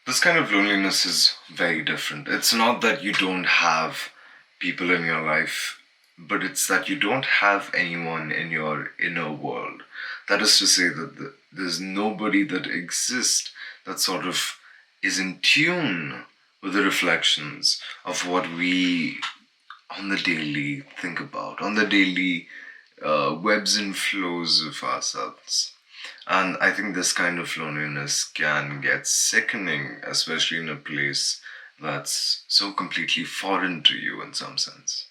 This kind of loneliness is very different. It's not that you don't have people in your life, but it's that you don't have anyone in your inner world. That is to say that there's nobody that exists that sort of is in tune with the reflections of what we on the daily think about, on the daily webs and flows of ourselves. And I think this kind of loneliness can get sickening, especially in a place that's so completely foreign to you in some sense.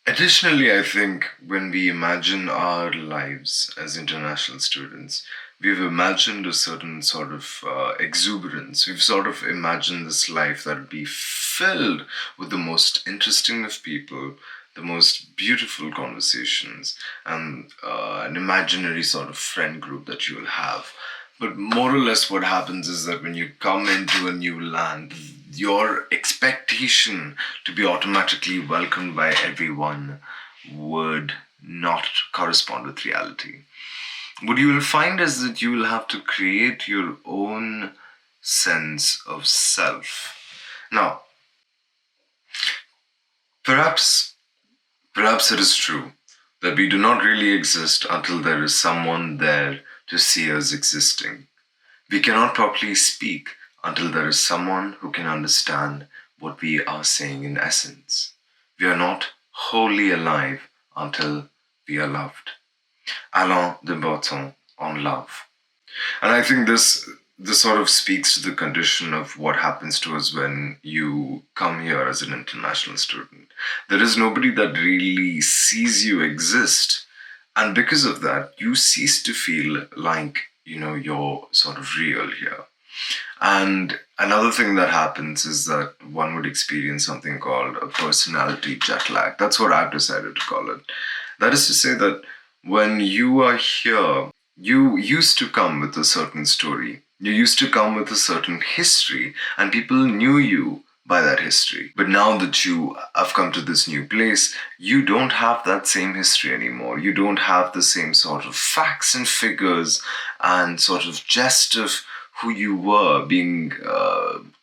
Additionally, I think when we imagine our lives as international students, we've imagined a certain sort of exuberance. We've sort of imagined this life that would be filled with the most interesting of people, the most beautiful conversations, and an imaginary sort of friend group that you will have. But more or less, what happens is that when you come into a new land, your expectation to be automatically welcomed by everyone would not correspond with reality. What you will find is that you will have to create your own sense of self. Now, perhaps, perhaps it is true that we do not really exist until there is someone there to see us existing. We cannot properly speak until there is someone who can understand what we are saying in essence. We are not wholly alive until we are loved. Alain de Botton on love. And I think this sort of speaks to the condition of what happens to us when you come here as an international student. There is nobody that really sees you exist. And because of that, you cease to feel like, you're sort of real here. And another thing that happens is that one would experience something called a personality jet lag. That's what I've decided to call it. That is to say that when you are here, you used to come with a certain story. You used to come with a certain history, and people knew you by that history. But now that you have come to this new place, you don't have that same history anymore. You don't have the same sort of facts and figures and sort of jest of who you were being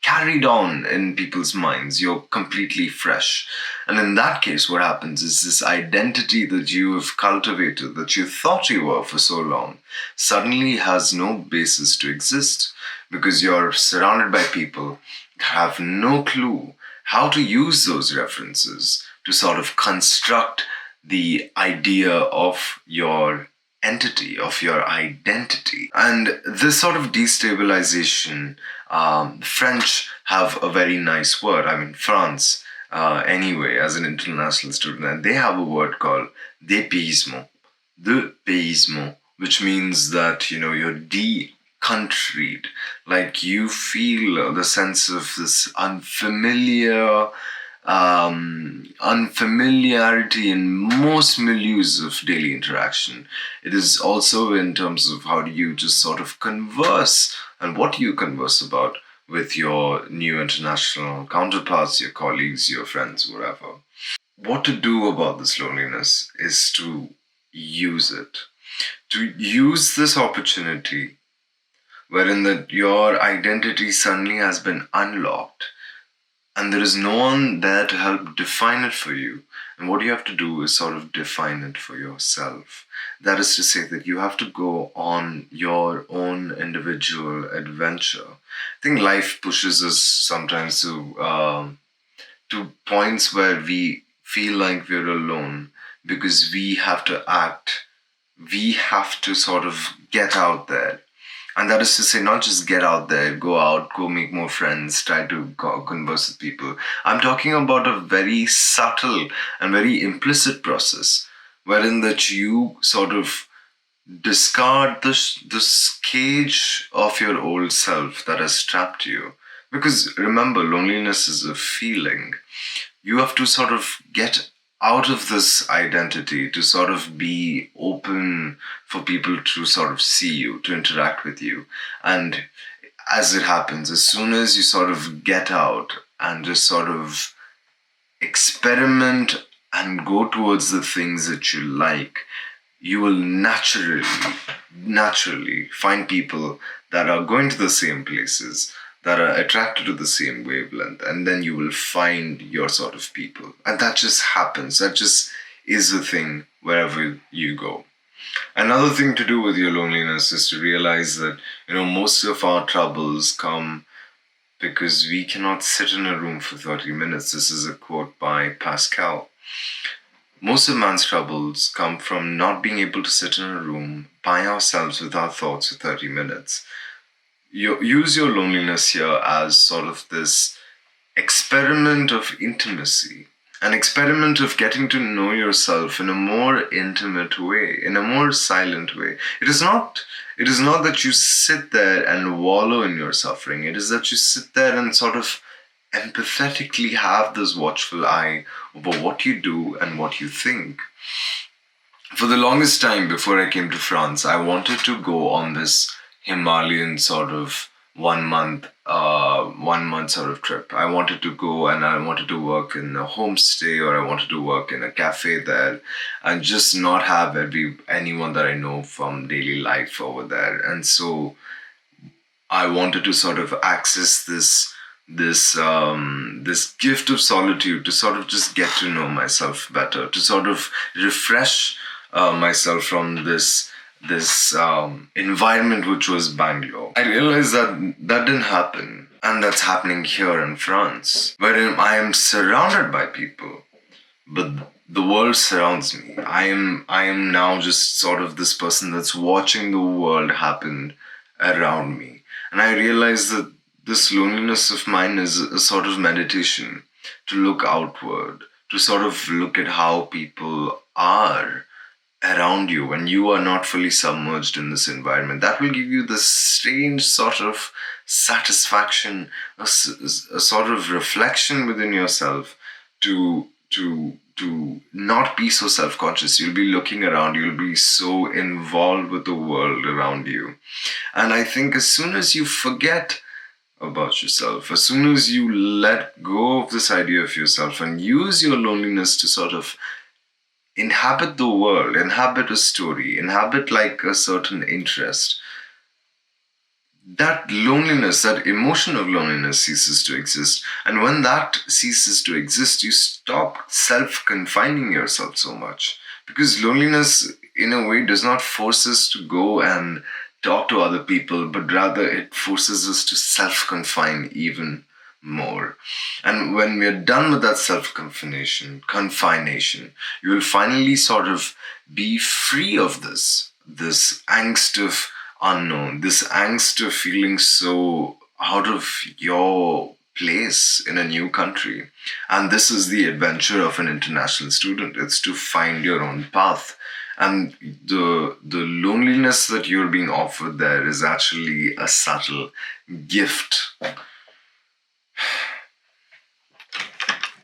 carried on in people's minds. You're completely fresh. And in that case, what happens is this identity that you have cultivated, that you thought you were for so long, suddenly has no basis to exist because you're surrounded by people that have no clue how to use those references to sort of construct the idea of your entity, of your identity. And this sort of destabilization, French have a very nice word. I mean, France, anyway, as an international student, and they have a word called dépaysement, dépaysement, which means that, you're de-countryed. Like you feel the sense of this unfamiliarity in most milieus of daily interaction. It is also in terms of how do you just sort of converse and what do you converse about with your new international counterparts, your colleagues, your friends, whatever. What to do about this loneliness is to use it. To use this opportunity wherein that your identity suddenly has been unlocked and there is no one there to help define it for you. And what you have to do is sort of define it for yourself. That is to say that you have to go on your own individual adventure. I think life pushes us sometimes to points where we feel like we're alone because we have to act, we have to sort of get out there. And that is to say, not just get out there, go out, go make more friends, try to converse with people. I'm talking about a very subtle and very implicit process wherein that you sort of discard this cage of your old self that has trapped you. Because remember, loneliness is a feeling. You have to sort of get out of this identity to sort of be open for people to sort of see you, to interact with you. And as it happens, as soon as you sort of get out and just sort of experiment and go towards the things that you like, you will naturally find people that are going to the same places, that are attracted to the same wavelength, and then you will find your sort of people. And that just happens. That just is a thing wherever you go. Another thing to do with your loneliness is to realize that, most of our troubles come because we cannot sit in a room for 30 minutes. This is a quote by Pascal. Most of man's troubles come from not being able to sit in a room by ourselves with our thoughts for 30 minutes. Use your loneliness here as sort of this experiment of intimacy, an experiment of getting to know yourself in a more intimate way, in a more silent way. It is not that you sit there and wallow in your suffering. It is that you sit there and sort of empathetically have this watchful eye over what you do and what you think. For the longest time before I came to France, I wanted to go on this Himalayan sort of 1 month sort of trip. I wanted to go and I wanted to work in a homestay, or I wanted to work in a cafe there, and just not have anyone that I know from daily life over there. And so I wanted to sort of access this gift of solitude, to sort of just get to know myself better, to sort of refresh myself from this environment which was Bangalore. I realized that that didn't happen, and that's happening here in France, wherein I am surrounded by people, but the world surrounds me. I am now just sort of this person that's watching the world happen around me. And I realize that this loneliness of mine is a sort of meditation, to look outward, to sort of look at how people are around you when you are not fully submerged in this environment. That will give you this strange sort of satisfaction, a sort of reflection within yourself, to not be so self-conscious. You'll be looking around, you'll be so involved with the world around you. And I think as soon as you forget about yourself, as soon as you let go of this idea of yourself and use your loneliness to sort of inhabit the world, inhabit a story, inhabit like a certain interest, that loneliness, that emotion of loneliness ceases to exist. And when that ceases to exist, you stop self confining yourself so much. Because loneliness, in a way, does not force us to go and talk to other people, but rather it forces us to self confine even more. And when we're done with that self confination, you will finally sort of be free of this angst of unknown, this angst of feeling so out of your place in a new country. And this is the adventure of an international student. It's to find your own path. And the loneliness that you're being offered there is actually a subtle gift